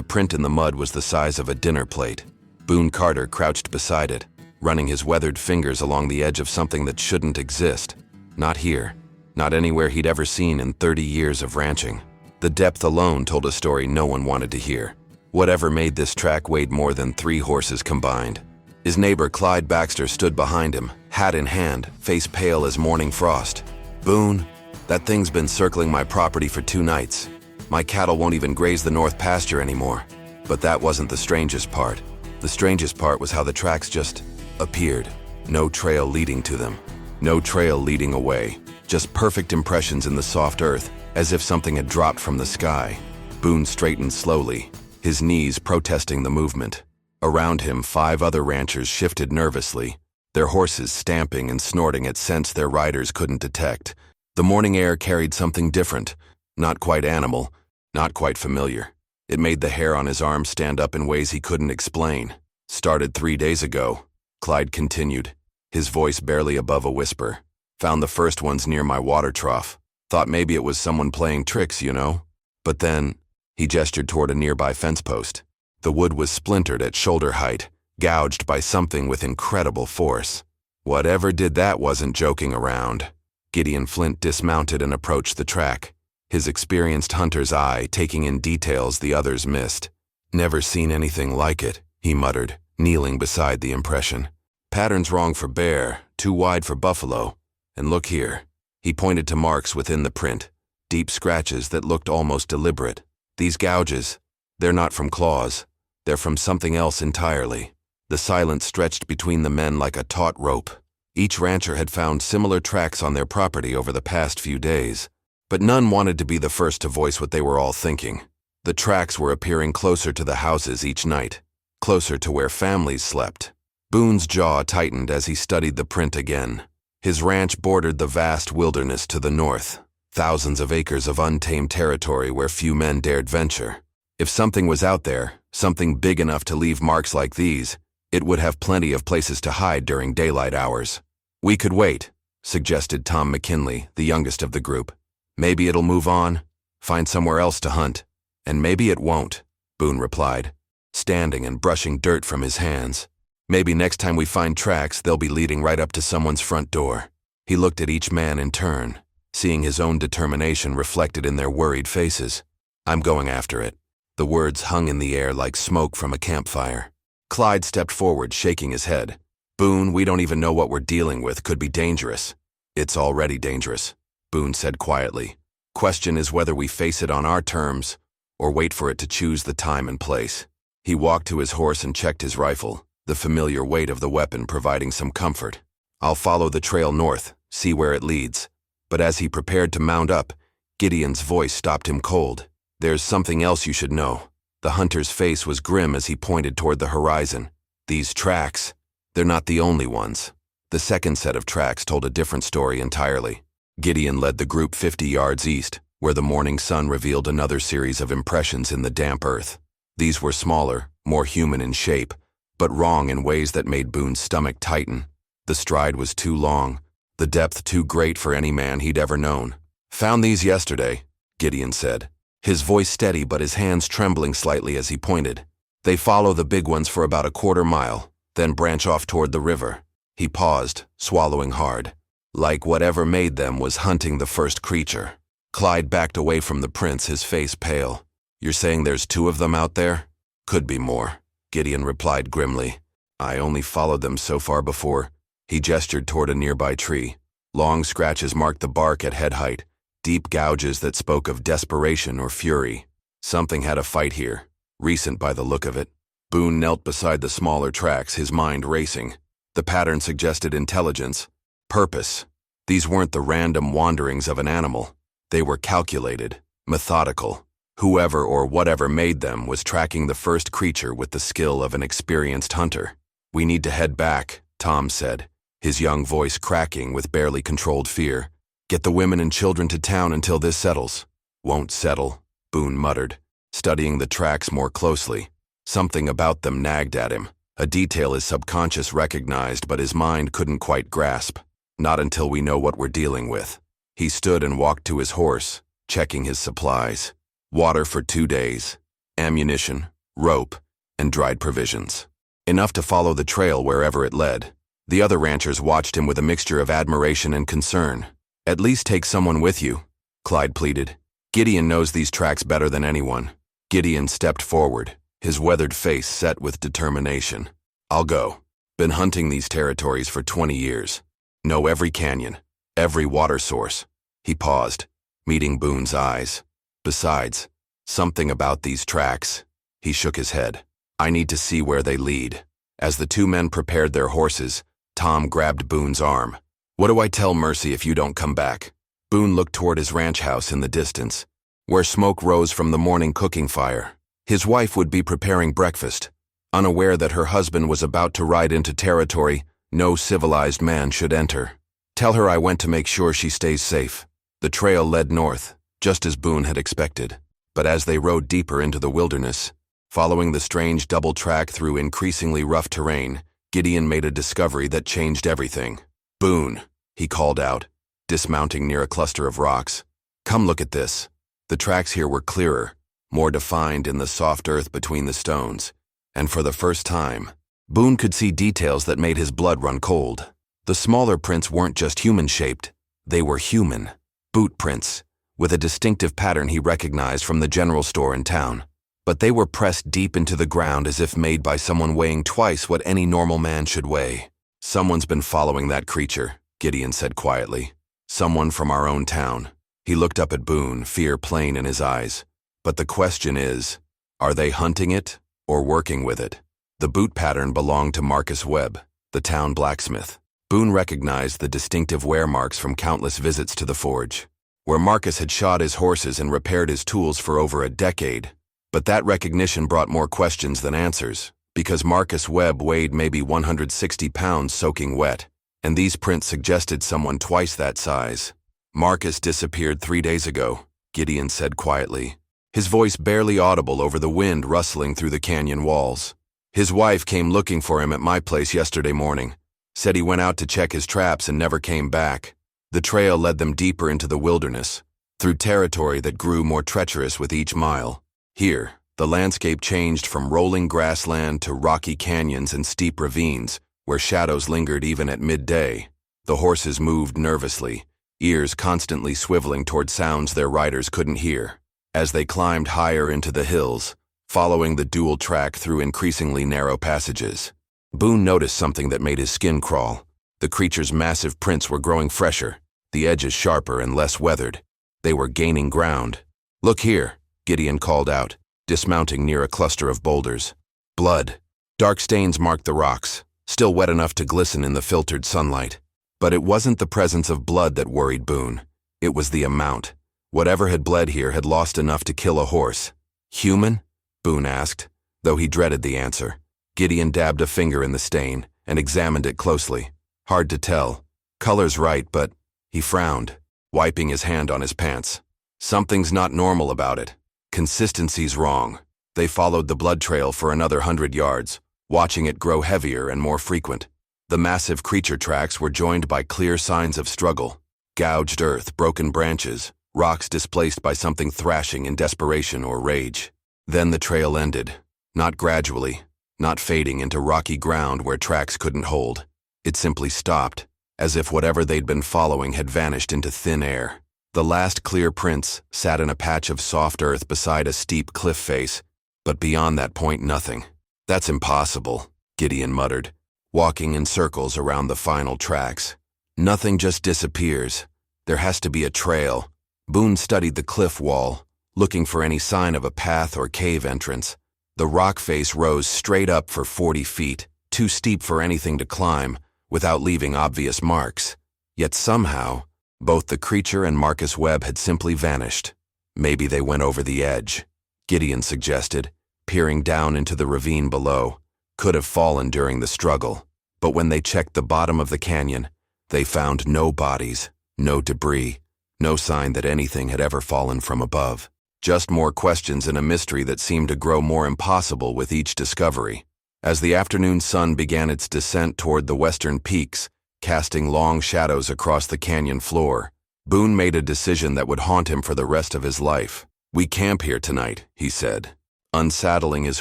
The print in the mud was the size of a dinner plate. Boone Carter crouched beside it, running his weathered fingers along the edge of something that shouldn't exist. Not here. Not anywhere he'd ever seen in 30 years of ranching. The depth alone told a story no one wanted to hear. Whatever made this track weighed more than 3 horses combined. His neighbor Clyde Baxter stood behind him, hat in hand, face pale as morning frost. "Boone, that thing's been circling my property for 2 nights. My cattle won't even graze the north pasture anymore." But that wasn't the strangest part. The strangest part was how the tracks just appeared. No trail leading to them. No trail leading away. Just perfect impressions in the soft earth, as if something had dropped from the sky. Boone straightened slowly, his knees protesting the movement. Around him, 5 other ranchers shifted nervously, their horses stamping and snorting at scents their riders couldn't detect. The morning air carried something different, not quite animal, not quite familiar. It made the hair on his arms stand up in ways he couldn't explain. "Started 3 days ago," Clyde continued, his voice barely above a whisper. "Found the first ones near my water trough. Thought maybe it was someone playing tricks, you know? But then," he gestured toward a nearby fence post. The wood was splintered at shoulder height, gouged by something with incredible force. Whatever did that wasn't joking around. Gideon Flint dismounted and approached the track, his experienced hunter's eye taking in details the others missed. "Never seen anything like it," he muttered, kneeling beside the impression. "Pattern's wrong for bear, too wide for buffalo. And look here." He pointed to marks within the print, deep scratches that looked almost deliberate. "These gouges, they're not from claws. They're from something else entirely." The silence stretched between the men like a taut rope. Each rancher had found similar tracks on their property over the past few days, but none wanted to be the first to voice what they were all thinking. The tracks were appearing closer to the houses each night, closer to where families slept. Boone's jaw tightened as he studied the print again. His ranch bordered the vast wilderness to the north, thousands of acres of untamed territory where few men dared venture. If something was out there, something big enough to leave marks like these, it would have plenty of places to hide during daylight hours. "We could wait," suggested Tom McKinley, the youngest of the group. "Maybe it'll move on, find somewhere else to hunt. And maybe it won't," Boone replied, standing and brushing dirt from his hands. "Maybe next time we find tracks, they'll be leading right up to someone's front door." He looked at each man in turn, seeing his own determination reflected in their worried faces. "I'm going after it." The words hung in the air like smoke from a campfire. Clyde stepped forward, shaking his head. "Boone, we don't even know what we're dealing with. Could be dangerous." "It's already dangerous," Boone said quietly. "Question is whether we face it on our terms, or wait for it to choose the time and place." He walked to his horse and checked his rifle, the familiar weight of the weapon providing some comfort. "I'll follow the trail north, see where it leads." But as he prepared to mount up, Gideon's voice stopped him cold. "There's something else you should know." The hunter's face was grim as he pointed toward the horizon. "These tracks, they're not the only ones." The second set of tracks told a different story entirely. Gideon led the group 50 yards east, where the morning sun revealed another series of impressions in the damp earth. These were smaller, more human in shape, but wrong in ways that made Boone's stomach tighten. The stride was too long, the depth too great for any man he'd ever known. "Found these yesterday," Gideon said, his voice steady but his hands trembling slightly as he pointed. "They follow the big ones for about a quarter mile, then branch off toward the river." He paused, swallowing hard. Like whatever made them was hunting the first creature. Clyde backed away from the prints, his face pale. "You're saying there's 2 of them out there?" "Could be more," Gideon replied grimly. "I only followed them so far before." He gestured toward a nearby tree. Long scratches marked the bark at head height, deep gouges that spoke of desperation or fury. Something had a fight here, recent by the look of it. Boone knelt beside the smaller tracks, his mind racing. The pattern suggested intelligence, purpose. These weren't the random wanderings of an animal. They were calculated, methodical. Whoever or whatever made them was tracking the first creature with the skill of an experienced hunter. "We need to head back," Tom said, his young voice cracking with barely controlled fear. "Get the women and children to town until this settles." "Won't settle," Boone muttered, studying the tracks more closely. Something about them nagged at him, a detail his subconscious recognized but his mind couldn't quite grasp. "Not until we know what we're dealing with." He stood and walked to his horse, checking his supplies. Water for 2 days. ammunition, rope, and dried provisions. Enough to follow the trail wherever it led. The other ranchers watched him with a mixture of admiration and concern. "At least take someone with you," Clyde pleaded. "Gideon knows these tracks better than anyone." Gideon stepped forward, his weathered face set with determination. "I'll go. Been hunting these territories for 20 years. Know every canyon, every water source." He paused, meeting Boone's eyes. "Besides, something about these tracks." He shook his head. "I need to see where they lead." As the two men prepared their horses, Tom grabbed Boone's arm. "What do I tell Mercy if you don't come back?" Boone looked toward his ranch house in the distance, where smoke rose from the morning cooking fire. His wife would be preparing breakfast, unaware that her husband was about to ride into territory no civilized man should enter. "Tell her I went to make sure she stays safe." The trail led north, just as Boone had expected. But as they rode deeper into the wilderness, following the strange double track through increasingly rough terrain, Gideon made a discovery that changed everything. "Boone," he called out, dismounting near a cluster of rocks. "Come look at this." The tracks here were clearer, more defined in the soft earth between the stones, and for the first time, Boone could see details that made his blood run cold. The smaller prints weren't just human-shaped, they were human. Boot prints, with a distinctive pattern he recognized from the general store in town. But they were pressed deep into the ground as if made by someone weighing twice what any normal man should weigh. "Someone's been following that creature," Gideon said quietly. "Someone from our own town." He looked up at Boone, fear plain in his eyes. "But the question is, are they hunting it or working with it?" The boot pattern belonged to Marcus Webb, the town blacksmith. Boone recognized the distinctive wear marks from countless visits to the forge, where Marcus had shod his horses and repaired his tools for over a decade. But that recognition brought more questions than answers, because Marcus Webb weighed maybe 160 pounds soaking wet, and these prints suggested someone twice that size. "Marcus disappeared 3 days ago," Gideon said quietly, his voice barely audible over the wind rustling through the canyon walls. "His wife came looking for him at my place yesterday morning. Said he went out to check his traps and never came back." The trail led them deeper into the wilderness, through territory that grew more treacherous with each mile. Here, the landscape changed from rolling grassland to rocky canyons and steep ravines, where shadows lingered even at midday. The horses moved nervously, ears constantly swiveling toward sounds their riders couldn't hear. As they climbed higher into the hills, following the dual track through increasingly narrow passages, Boone noticed something that made his skin crawl. The creature's massive prints were growing fresher, the edges sharper and less weathered. They were gaining ground. "Look here," Gideon called out, dismounting near a cluster of boulders. Blood. Dark stains marked the rocks, still wet enough to glisten in the filtered sunlight. But it wasn't the presence of blood that worried Boone. It was the amount. Whatever had bled here had lost enough to kill a horse. "Human?" Boone asked, though he dreaded the answer. Gideon dabbed a finger in the stain and examined it closely. Hard to tell. Color's right, but he frowned, wiping his hand on his pants. Something's not normal about it. Consistency's wrong. They followed the blood trail for another 100 yards, watching it grow heavier and more frequent. The massive creature tracks were joined by clear signs of struggle. Gouged earth, broken branches, rocks displaced by something thrashing in desperation or rage. Then the trail ended. Not gradually, not fading into rocky ground where tracks couldn't hold. It simply stopped, as if whatever they'd been following had vanished into thin air. The last clear prints sat in a patch of soft earth beside a steep cliff face, but beyond that point nothing. "That's impossible," Gideon muttered, walking in circles around the final tracks. "Nothing just disappears. There has to be a trail." Boone studied the cliff wall, looking for any sign of a path or cave entrance. The rock face rose straight up for 40 feet, too steep for anything to climb, without leaving obvious marks. Yet somehow, both the creature and Marcus Webb had simply vanished. Maybe they went over the edge, Gideon suggested, peering down into the ravine below. Could have fallen during the struggle. But when they checked the bottom of the canyon, they found no bodies, no debris, no sign that anything had ever fallen from above. Just more questions and a mystery that seemed to grow more impossible with each discovery. As the afternoon sun began its descent toward the western peaks, casting long shadows across the canyon floor, Boone made a decision that would haunt him for the rest of his life. "We camp here tonight," he said. unsaddling his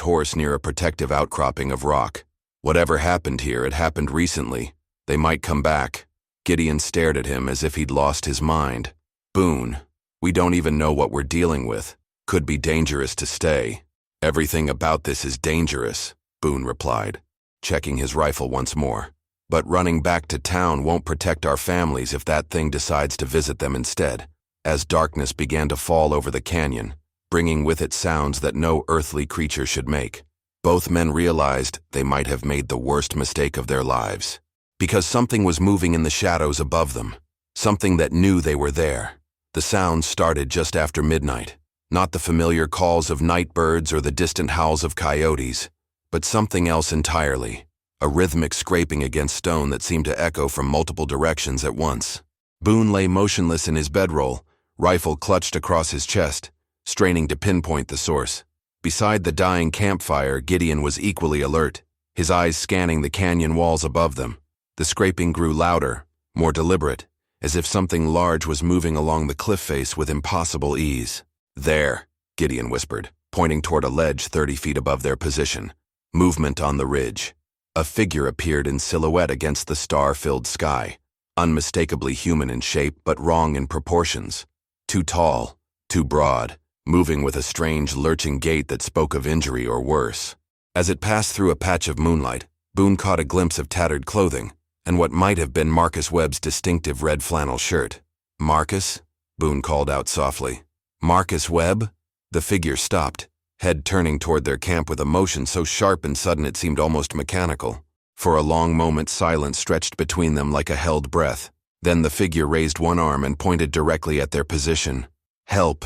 horse near a protective outcropping of rock. Whatever happened here, it happened recently. They might come back. Gideon stared at him as if he'd lost his mind. Boone, we don't even know what we're dealing with. Could be dangerous to stay. Everything about this is dangerous, Boone replied, checking his rifle once more. But running back to town won't protect our families if that thing decides to visit them instead. As darkness began to fall over the canyon, bringing with it sounds that no earthly creature should make, both men realized they might have made the worst mistake of their lives. Because something was moving in the shadows above them, something that knew they were there. The sounds started just after midnight, not the familiar calls of night birds or the distant howls of coyotes, but something else entirely, a rhythmic scraping against stone that seemed to echo from multiple directions at once. Boone lay motionless in his bedroll, rifle clutched across his chest, straining to pinpoint the source. Beside the dying campfire, Gideon was equally alert, his eyes scanning the canyon walls above them. The scraping grew louder, more deliberate, as if something large was moving along the cliff face with impossible ease. There, Gideon whispered, pointing toward a ledge 30 feet above their position. Movement on the ridge. A figure appeared in silhouette against the star-filled sky, unmistakably human in shape but wrong in proportions. Too tall, too broad, moving with a strange lurching gait that spoke of injury or worse. As it passed through a patch of moonlight, Boone caught a glimpse of tattered clothing and what might have been Marcus Webb's distinctive red flannel shirt. "Marcus?" Boone called out softly. "Marcus Webb?" The figure stopped, head turning toward their camp with a motion so sharp and sudden it seemed almost mechanical. For a long moment silence stretched between them like a held breath. Then the figure raised one arm and pointed directly at their position. "Help!"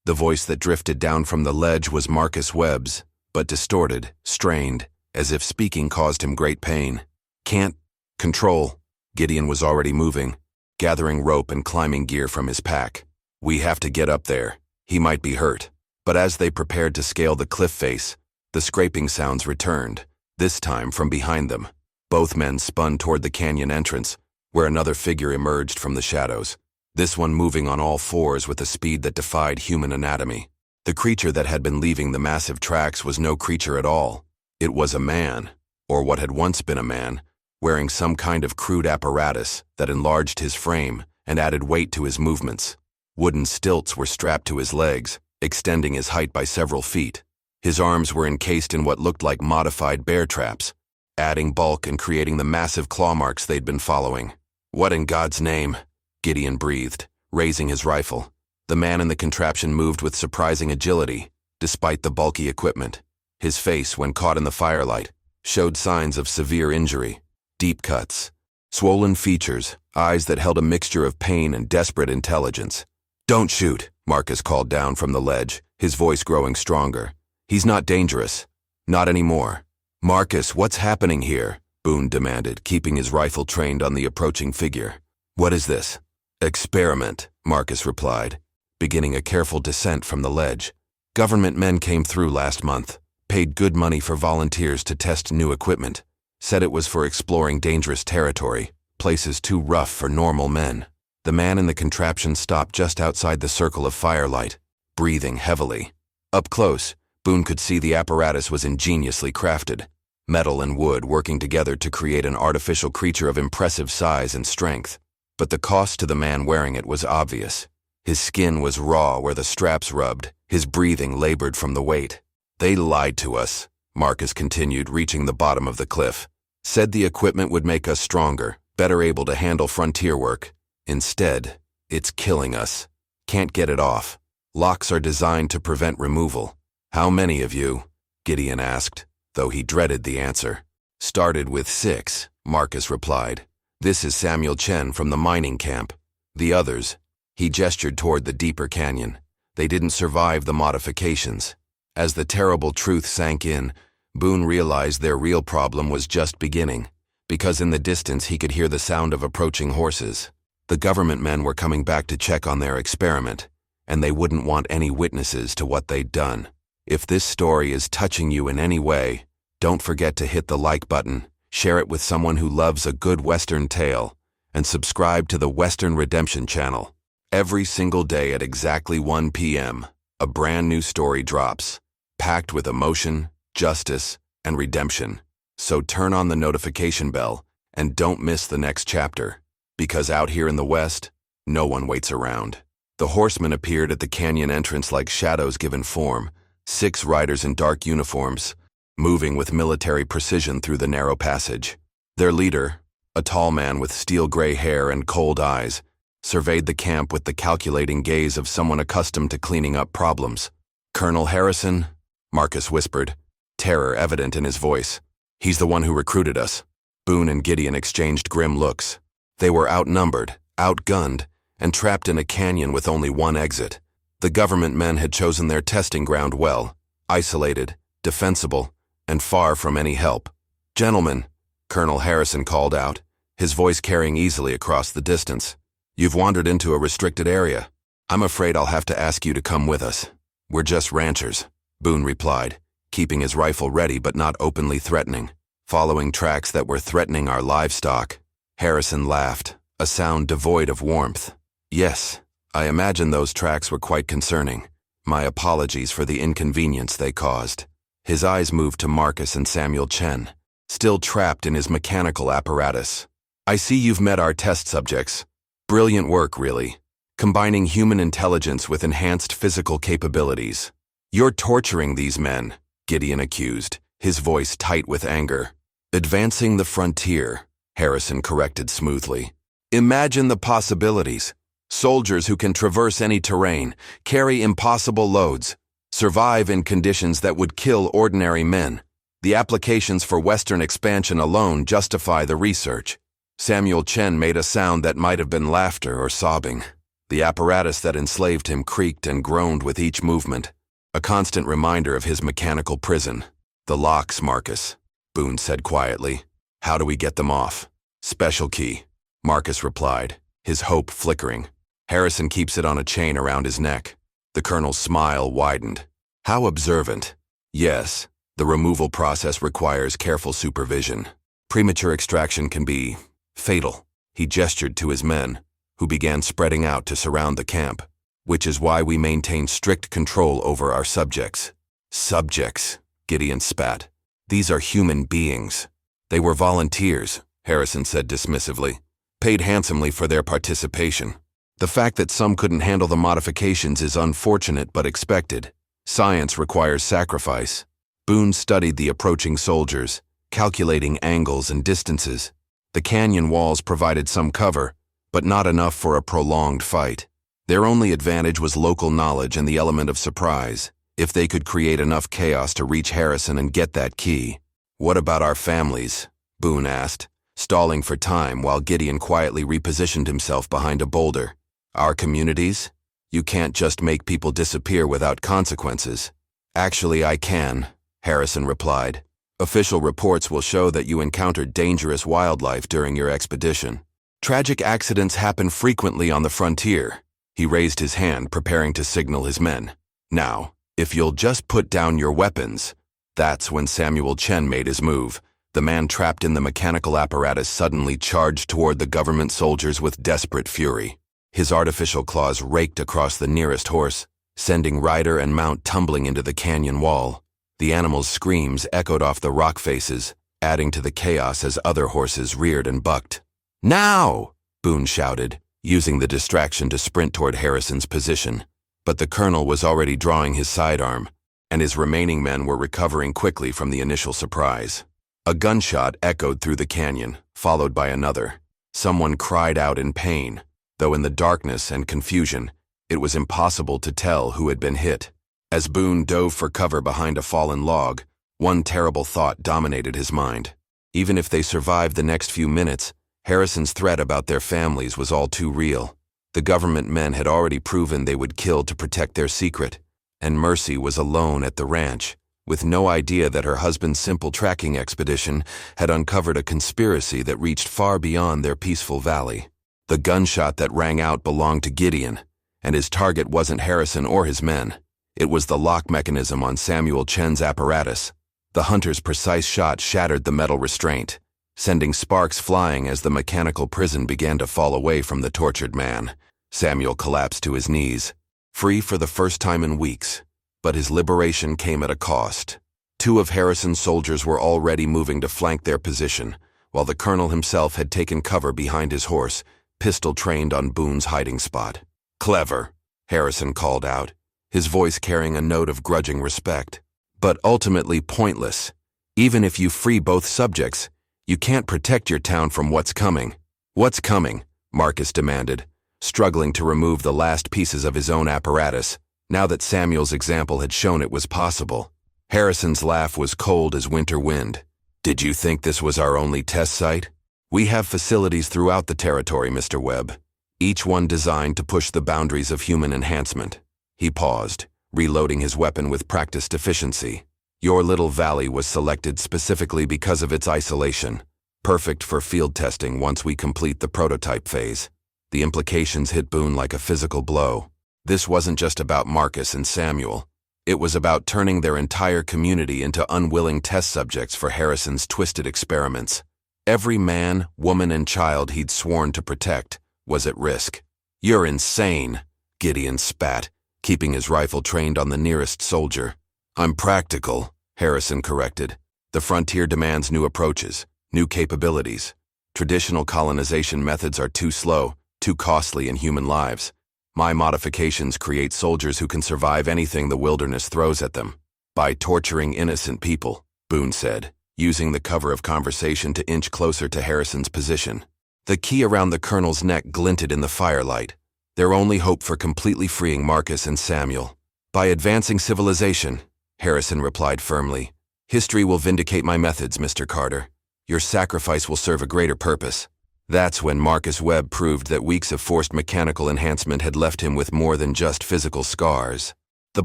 The voice that drifted down from the ledge was Marcus Webb's, but distorted, strained, as if speaking caused him great pain. "Can't control." Gideon was already moving, gathering rope and climbing gear from his pack. "We have to get up there. He might be hurt." But as they prepared to scale the cliff face, the scraping sounds returned, this time from behind them. Both men spun toward the canyon entrance, where another figure emerged from the shadows, this one moving on all fours with a speed that defied human anatomy. The creature that had been leaving the massive tracks was no creature at all. It was a man, or what had once been a man, wearing some kind of crude apparatus that enlarged his frame and added weight to his movements. Wooden stilts were strapped to his legs, extending his height by several feet. His arms were encased in what looked like modified bear traps, adding bulk and creating the massive claw marks they'd been following. "What in God's name?" Gideon breathed, raising his rifle. The man in the contraption moved with surprising agility, despite the bulky equipment. His face, when caught in the firelight, showed signs of severe injury. Deep cuts, swollen features, eyes that held a mixture of pain and desperate intelligence. "Don't shoot," Marcus called down from the ledge, his voice growing stronger. "He's not dangerous. Not anymore." "Marcus, what's happening here?" Boone demanded, keeping his rifle trained on the approaching figure. "What is this?" "Experiment," Marcus replied, beginning a careful descent from the ledge. "Government men came through last month, paid good money for volunteers to test new equipment, said it was for exploring dangerous territory, places too rough for normal men." The man in the contraption stopped just outside the circle of firelight, breathing heavily. Up close, Boone could see the apparatus was ingeniously crafted, metal and wood working together to create an artificial creature of impressive size and strength. But the cost to the man wearing it was obvious. His skin was raw where the straps rubbed, his breathing labored from the weight. "They lied to us," Marcus continued, reaching the bottom of the cliff. "Said the equipment would make us stronger, better able to handle frontier work. Instead, it's killing us. Can't get it off. Locks are designed to prevent removal." "How many of you?" Gideon asked, though he dreaded the answer. "Started with 6, Marcus replied. "This is Samuel Chen from the mining camp. The others," he gestured toward the deeper canyon. "They didn't survive the modifications." As the terrible truth sank in, Boone realized their real problem was just beginning, because in the distance he could hear the sound of approaching horses. The government men were coming back to check on their experiment, and they wouldn't want any witnesses to what they'd done. If this story is touching you in any way, don't forget to hit the like button, share it with someone who loves a good Western tale, and subscribe to the Western Redemption channel. Every single day at exactly 1 p.m., a brand new story drops. packed with emotion, justice, and redemption. So turn on the notification bell and don't miss the next chapter, because out here in the West, no one waits around. The horsemen appeared at the canyon entrance like shadows given form, 6 riders in dark uniforms, moving with military precision through the narrow passage. Their leader, a tall man with steel-gray hair and cold eyes, surveyed the camp with the calculating gaze of someone accustomed to cleaning up problems. "Colonel Harrison?" Marcus whispered, terror evident in his voice. "He's the one who recruited us." Boone and Gideon exchanged grim looks. They were outnumbered, outgunned, and trapped in a canyon with only one exit. The government men had chosen their testing ground well, isolated, defensible, and far from any help. "Gentlemen," Colonel Harrison called out, his voice carrying easily across the distance, "you've wandered into a restricted area. I'm afraid I'll have to ask you to come with us. We're just ranchers," Boone replied, keeping his rifle ready but not openly threatening. "Following tracks that were threatening our livestock." Harrison laughed, a sound devoid of warmth. "Yes, I imagine those tracks were quite concerning. My apologies for the inconvenience they caused." His eyes moved to Marcus and Samuel Chen, still trapped in his mechanical apparatus. "I see you've met our test subjects. Brilliant work, really. Combining human intelligence with enhanced physical capabilities. You're torturing these men," Gideon accused, his voice tight with anger. "Advancing the frontier," Harrison corrected smoothly. "Imagine the possibilities. Soldiers who can traverse any terrain, carry impossible loads, survive in conditions that would kill ordinary men. The applications for Western expansion alone justify the research." Samuel Chen made a sound that might have been laughter or sobbing. The apparatus that enslaved him creaked and groaned with each movement, a constant reminder of his mechanical prison. "The locks, Marcus," Boone said quietly. "How do we get them off?" "Special key," Marcus replied, his hope flickering. "Harrison keeps it on a chain around his neck." The colonel's smile widened. "How observant." "Yes, the removal process requires careful supervision. Premature extraction can be fatal." He gestured to his men, who began spreading out to surround the camp, "which is why we maintain strict control over our subjects." "Subjects," Gideon spat. "These are human beings." "They were volunteers," Harrison said dismissively, "paid handsomely for their participation. The fact that some couldn't handle the modifications is unfortunate but expected. Science requires sacrifice." Boone studied the approaching soldiers, calculating angles and distances. The canyon walls provided some cover, but not enough for a prolonged fight. Their only advantage was local knowledge and the element of surprise, if they could create enough chaos to reach Harrison and get that key. "What about our families?" Boone asked, stalling for time while Gideon quietly repositioned himself behind a boulder. "Our communities? You can't just make people disappear without consequences." "Actually, I can," Harrison replied. "Official reports will show that you encountered dangerous wildlife during your expedition. Tragic accidents happen frequently on the frontier." He raised his hand, preparing to signal his men. "Now, if you'll just put down your weapons." That's when Samuel Chen made his move. The man trapped in the mechanical apparatus suddenly charged toward the government soldiers with desperate fury. His artificial claws raked across the nearest horse, sending rider and mount tumbling into the canyon wall. The animal's screams echoed off the rock faces, adding to the chaos as other horses reared and bucked. "Now!" Boone shouted, using the distraction to sprint toward Harrison's position. But the colonel was already drawing his sidearm, and his remaining men were recovering quickly from the initial surprise. A gunshot echoed through the canyon, followed by another. Someone cried out in pain, though in the darkness and confusion, it was impossible to tell who had been hit. As Boone dove for cover behind a fallen log, one terrible thought dominated his mind. Even if they survived the next few minutes, Harrison's threat about their families was all too real. The government men had already proven they would kill to protect their secret, and Mercy was alone at the ranch, with no idea that her husband's simple tracking expedition had uncovered a conspiracy that reached far beyond their peaceful valley. The gunshot that rang out belonged to Gideon, and his target wasn't Harrison or his men. It was the lock mechanism on Samuel Chen's apparatus. The hunter's precise shot shattered the metal restraint, sending sparks flying as the mechanical prison began to fall away from the tortured man. Samuel collapsed to his knees. Free for the first time in weeks, But his liberation came at a cost. 2 of Harrison's soldiers were already moving to flank their position, while the colonel himself had taken cover behind his horse, pistol trained on Boone's hiding spot. "Clever," Harrison called out, his voice carrying a note of grudging respect. "But ultimately pointless. Even if you free both subjects, you can't protect your town from what's coming." "What's coming?" Marcus demanded, struggling to remove the last pieces of his own apparatus, now that Samuel's example had shown it was possible. Harrison's laugh was cold as winter wind. "Did you think this was our only test site? We have facilities throughout the territory, Mr. Webb, each one designed to push the boundaries of human enhancement." He paused, reloading his weapon with practiced efficiency. "Your little valley was selected specifically because of its isolation, perfect for field testing once we complete the prototype phase." The implications hit Boone like a physical blow. This wasn't just about Marcus and Samuel. It was about turning their entire community into unwilling test subjects for Harrison's twisted experiments. Every man, woman, and child he'd sworn to protect was at risk. "You're insane," Gideon spat, keeping his rifle trained on the nearest soldier. "I'm practical," Harrison corrected. "The frontier demands new approaches, new capabilities. Traditional colonization methods are too slow, too costly in human lives. My modifications create soldiers who can survive anything the wilderness throws at them." "By torturing innocent people," Boone said, using the cover of conversation to inch closer to Harrison's position. The key around the colonel's neck glinted in the firelight, their only hope for completely freeing Marcus and Samuel. "By advancing civilization," Harrison replied firmly. "History will vindicate my methods, Mr. Carter. Your sacrifice will serve a greater purpose." That's when Marcus Webb proved that weeks of forced mechanical enhancement had left him with more than just physical scars. The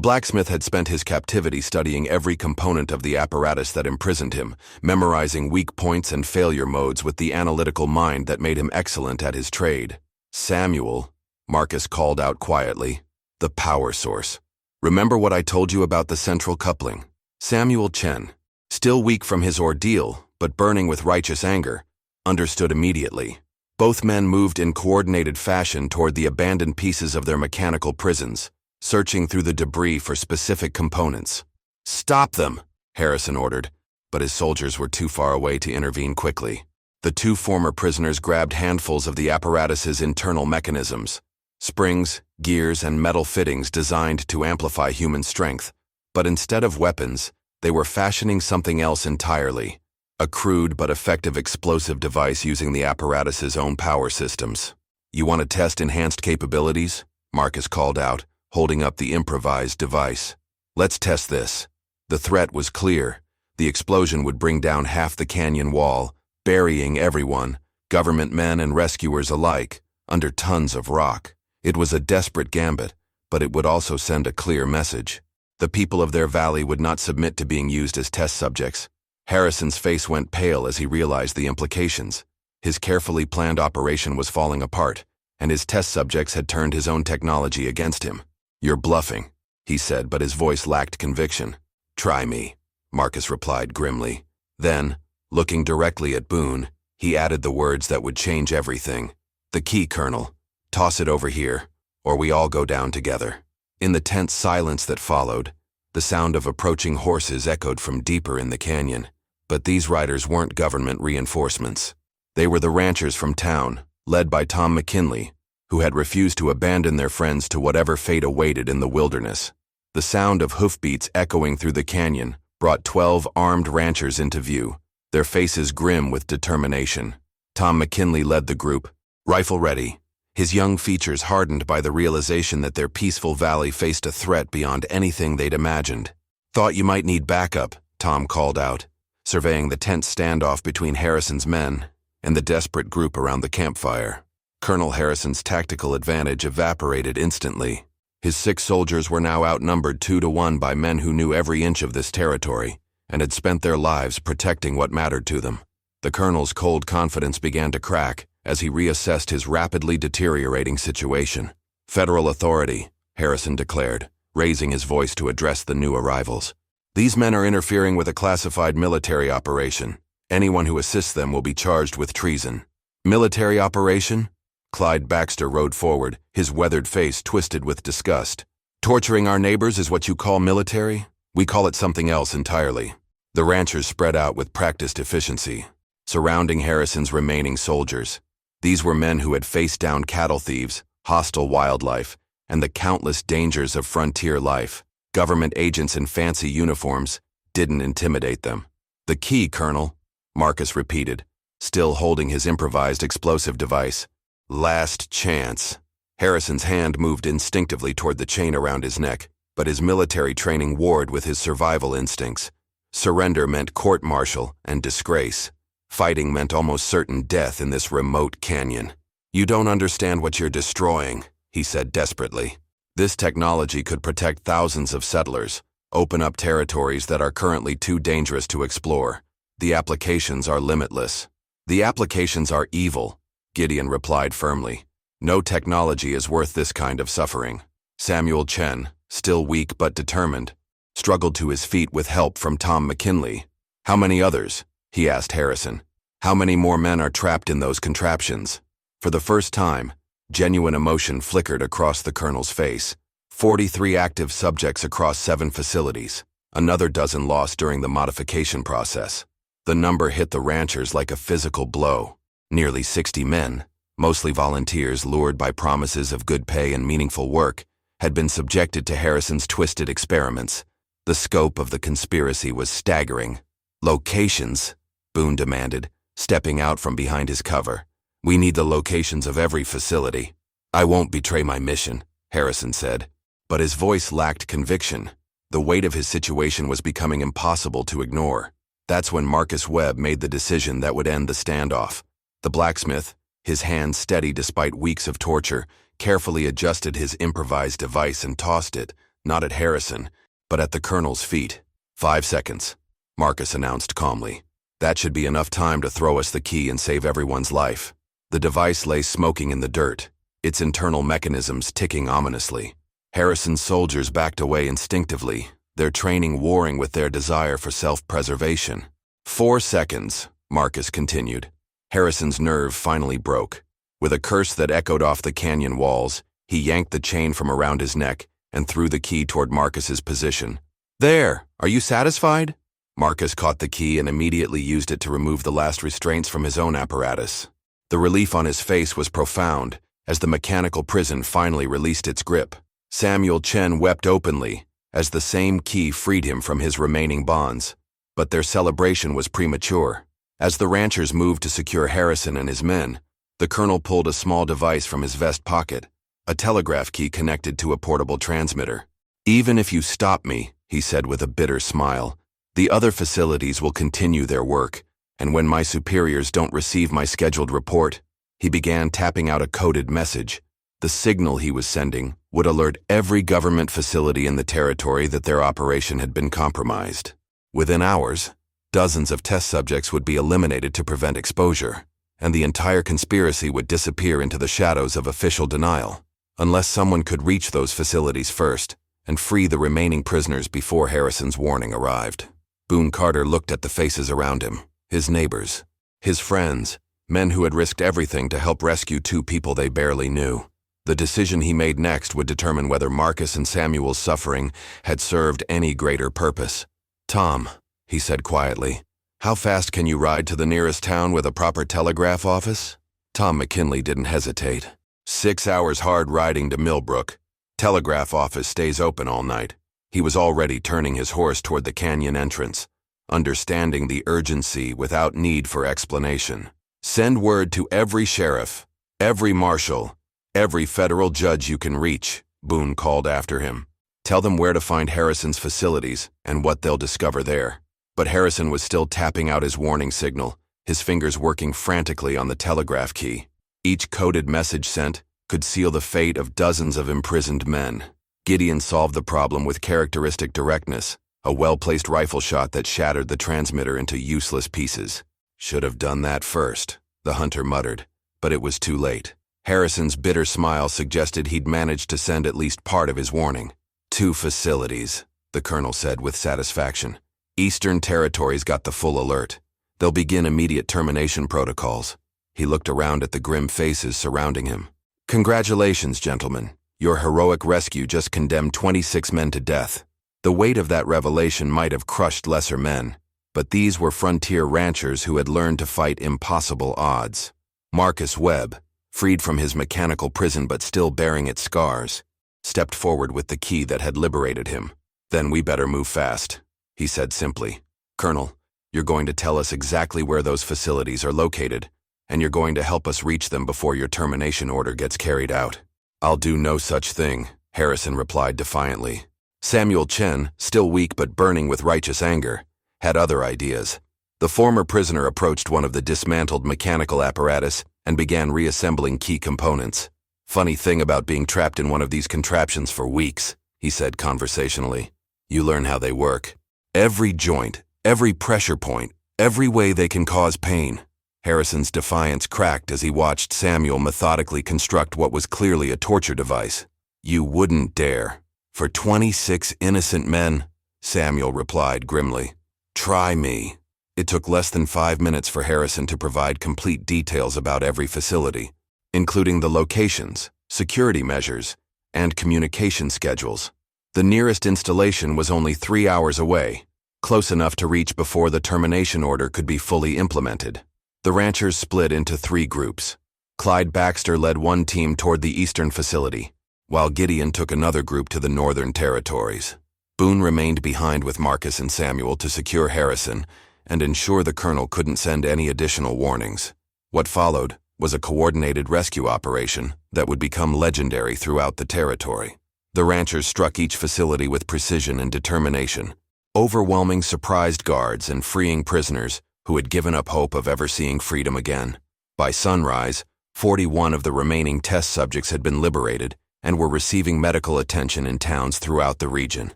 blacksmith had spent his captivity studying every component of the apparatus that imprisoned him, memorizing weak points and failure modes with the analytical mind that made him excellent at his trade. "Samuel," Marcus called out quietly, "the power source. Remember what I told you about the central coupling?" Samuel Chen, still weak from his ordeal, but burning with righteous anger, understood immediately. Both men moved in coordinated fashion toward the abandoned pieces of their mechanical prisons, searching through the debris for specific components. "Stop them," Harrison ordered, but his soldiers were too far away to intervene quickly. The 2 former prisoners grabbed handfuls of the apparatus's internal mechanisms, springs, gears, and metal fittings designed to amplify human strength. But instead of weapons, they were fashioning something else entirely. A crude but effective explosive device using the apparatus's own power systems. "You want to test enhanced capabilities?" Marcus called out, holding up the improvised device. "Let's test this." The threat was clear. The explosion would bring down half the canyon wall, burying everyone, government men and rescuers alike, under tons of rock. It was a desperate gambit, but it would also send a clear message. The people of their valley would not submit to being used as test subjects. Harrison's face went pale as he realized the implications. His carefully planned operation was falling apart, and his test subjects had turned his own technology against him. "You're bluffing," he said, but his voice lacked conviction. "Try me," Marcus replied grimly. Then, looking directly at Boone, he added the words that would change everything. "The key, Colonel. Toss it over here, or we all go down together." In the tense silence that followed, the sound of approaching horses echoed from deeper in the canyon. But these riders weren't government reinforcements. They were the ranchers from town, led by Tom McKinley, who had refused to abandon their friends to whatever fate awaited in the wilderness. The sound of hoofbeats echoing through the canyon brought 12 armed ranchers into view, their faces grim with determination. Tom McKinley led the group, rifle ready, his young features hardened by the realization that their peaceful valley faced a threat beyond anything they'd imagined. "Thought you might need backup," Tom called out, surveying the tense standoff between Harrison's men and the desperate group around the campfire. Colonel Harrison's tactical advantage evaporated instantly. His 6 soldiers were now outnumbered 2-to-1 by men who knew every inch of this territory and had spent their lives protecting what mattered to them. The colonel's cold confidence began to crack as he reassessed his rapidly deteriorating situation. "Federal authority," Harrison declared, raising his voice to address the new arrivals. "These men are interfering with a classified military operation. Anyone who assists them will be charged with treason." "Military operation?" Clyde Baxter rode forward, his weathered face twisted with disgust. Torturing our neighbors is what you call military? We call it something else entirely. The ranchers spread out with practiced efficiency, surrounding Harrison's remaining soldiers. These were men who had faced down cattle thieves, hostile wildlife, and the countless dangers of frontier life. Government agents in fancy uniforms didn't intimidate them. "The key, Colonel," Marcus repeated, still holding his improvised explosive device. "Last chance." Harrison's hand moved instinctively toward the chain around his neck, but his military training warred with his survival instincts. Surrender meant court-martial and disgrace. Fighting meant almost certain death in this remote canyon. "You don't understand what you're destroying," he said desperately. "This technology could protect thousands of settlers, open up territories that are currently too dangerous to explore. The applications are limitless." "The applications are evil," Gideon replied firmly. "No technology is worth this kind of suffering." Samuel Chen, still weak but determined, struggled to his feet with help from Tom McKinley. "How many others?" he asked Harrison. "How many more men are trapped in those contraptions?" For the first time, genuine emotion flickered across the colonel's face. 43 active subjects across 7 facilities, another dozen lost during the modification process. The number hit the ranchers like a physical blow. Nearly 60 men, mostly volunteers lured by promises of good pay and meaningful work, had been subjected to Harrison's twisted experiments. The scope of the conspiracy was staggering. "Locations?" Boone demanded, stepping out from behind his cover. "We need the locations of every facility." "I won't betray my mission," Harrison said. But his voice lacked conviction. The weight of his situation was becoming impossible to ignore. That's when Marcus Webb made the decision that would end the standoff. The blacksmith, his hands steady despite weeks of torture, carefully adjusted his improvised device and tossed it, not at Harrison, but at the colonel's feet. 5 seconds, Marcus announced calmly. "That should be enough time to throw us the key and save everyone's life." The device lay smoking in the dirt, its internal mechanisms ticking ominously. Harrison's soldiers backed away instinctively, their training warring with their desire for self-preservation. 4 seconds, Marcus continued. Harrison's nerve finally broke. With a curse that echoed off the canyon walls, he yanked the chain from around his neck and threw the key toward Marcus's position. "There, are you satisfied?" Marcus caught the key and immediately used it to remove the last restraints from his own apparatus. The relief on his face was profound as the mechanical prison finally released its grip. Samuel Chen wept openly as the same key freed him from his remaining bonds. But their celebration was premature. As the ranchers moved to secure Harrison and his men, the colonel pulled a small device from his vest pocket, a telegraph key connected to a portable transmitter. "Even if you stop me," he said with a bitter smile, "the other facilities will continue their work, and when my superiors don't receive my scheduled report," he began tapping out a coded message. The signal he was sending would alert every government facility in the territory that their operation had been compromised. Within hours, dozens of test subjects would be eliminated to prevent exposure, and the entire conspiracy would disappear into the shadows of official denial, unless someone could reach those facilities first and free the remaining prisoners before Harrison's warning arrived. Boone Carter looked at the faces around him, his neighbors, his friends, men who had risked everything to help rescue 2 people they barely knew. The decision he made next would determine whether Marcus and Samuel's suffering had served any greater purpose. "Tom," he said quietly, "how fast can you ride to the nearest town with a proper telegraph office?" Tom McKinley didn't hesitate. 6 hours hard riding to Millbrook. Telegraph office stays open all night. He was already turning his horse toward the canyon entrance, understanding the urgency without need for explanation. "Send word to every sheriff, every marshal, every federal judge you can reach," Boone called after him. "Tell them where to find Harrison's facilities and what they'll discover there." But Harrison was still tapping out his warning signal, his fingers working frantically on the telegraph key. Each coded message sent could seal the fate of dozens of imprisoned men. Gideon solved the problem with characteristic directness, a well-placed rifle shot that shattered the transmitter into useless pieces. "Should have done that first," the hunter muttered, but it was too late. Harrison's bitter smile suggested he'd managed to send at least part of his warning. 2 facilities, the colonel said with satisfaction. Eastern Territories got the full alert. They'll begin immediate termination protocols. He looked around at the grim faces surrounding him. "Congratulations, gentlemen. Your heroic rescue just condemned 26 men to death. The weight of that revelation might have crushed lesser men, but these were frontier ranchers who had learned to fight impossible odds. Marcus Webb, freed from his mechanical prison but still bearing its scars, stepped forward with the key that had liberated him. "Then we better move fast," he said simply. "Colonel, you're going to tell us exactly where those facilities are located, and you're going to help us reach them before your termination order gets carried out." "I'll do no such thing," Harrison replied defiantly. Samuel Chen, still weak but burning with righteous anger, had other ideas. The former prisoner approached one of the dismantled mechanical apparatus and began reassembling key components. "Funny thing about being trapped in one of these contraptions for weeks," he said conversationally. "You learn how they work. Every joint, every pressure point, every way they can cause pain." Harrison's defiance cracked as he watched Samuel methodically construct what was clearly a torture device. "You wouldn't dare. For 26 innocent men," Samuel replied grimly. "Try me." It took less than 5 minutes for Harrison to provide complete details about every facility, including the locations, security measures, and communication schedules. The nearest installation was only 3 hours away, close enough to reach before the termination order could be fully implemented. The ranchers split into 3 groups. Clyde Baxter led one team toward the eastern facility, while Gideon took another group to the northern territories. Boone remained behind with Marcus and Samuel to secure Harrison and ensure the colonel couldn't send any additional warnings. What followed was a coordinated rescue operation that would become legendary throughout the territory. The ranchers struck each facility with precision and determination, overwhelming surprised guards and freeing prisoners who had given up hope of ever seeing freedom again. By sunrise, 41 of the remaining test subjects had been liberated and were receiving medical attention in towns throughout the region.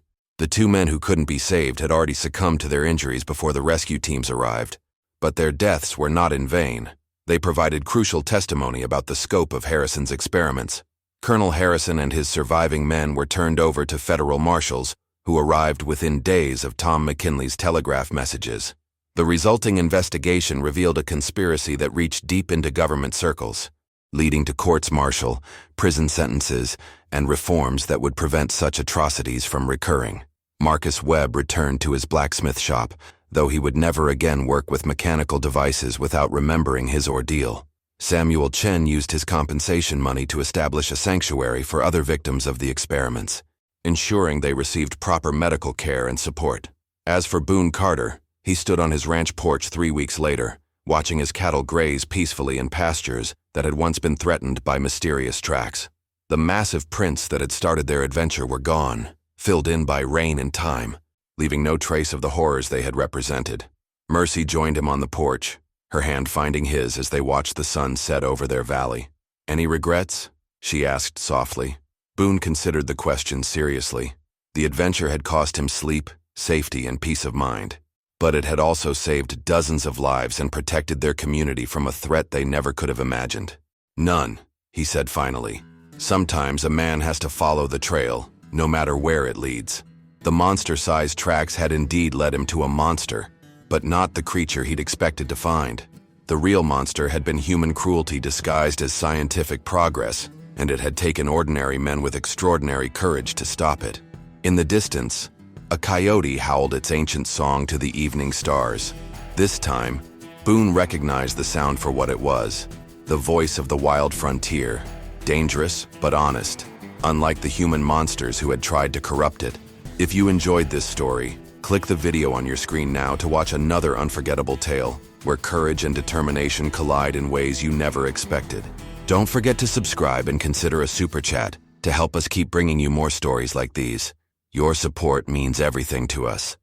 The 2 men who couldn't be saved had already succumbed to their injuries before the rescue teams arrived, but their deaths were not in vain. They provided crucial testimony about the scope of Harrison's experiments. Colonel Harrison and his surviving men were turned over to federal marshals, who arrived within days of Tom McKinley's telegraph messages. The resulting investigation revealed a conspiracy that reached deep into government circles, leading to courts-martial, prison sentences, and reforms that would prevent such atrocities from recurring. Marcus Webb returned to his blacksmith shop, though he would never again work with mechanical devices without remembering his ordeal. Samuel Chen used his compensation money to establish a sanctuary for other victims of the experiments, ensuring they received proper medical care and support. As for Boone Carter, he stood on his ranch porch 3 weeks later, watching his cattle graze peacefully in pastures that had once been threatened by mysterious tracks. The massive prints that had started their adventure were gone, filled in by rain and time, leaving no trace of the horrors they had represented. Mercy joined him on the porch, her hand finding his as they watched the sun set over their valley. "Any regrets?" she asked softly. Boone considered the question seriously. The adventure had cost him sleep, safety, and peace of mind, but it had also saved dozens of lives and protected their community from a threat they never could have imagined. "None," he said finally. "Sometimes a man has to follow the trail, no matter where it leads." The monster-sized tracks had indeed led him to a monster, but not the creature he'd expected to find. The real monster had been human cruelty disguised as scientific progress, and it had taken ordinary men with extraordinary courage to stop it. In the distance, a coyote howled its ancient song to the evening stars. This time, Boone recognized the sound for what it was, the voice of the wild frontier, dangerous but honest, unlike the human monsters who had tried to corrupt it. If you enjoyed this story, click the video on your screen now to watch another unforgettable tale, where courage and determination collide in ways you never expected. Don't forget to subscribe and consider a super chat to help us keep bringing you more stories like these. Your support means everything to us.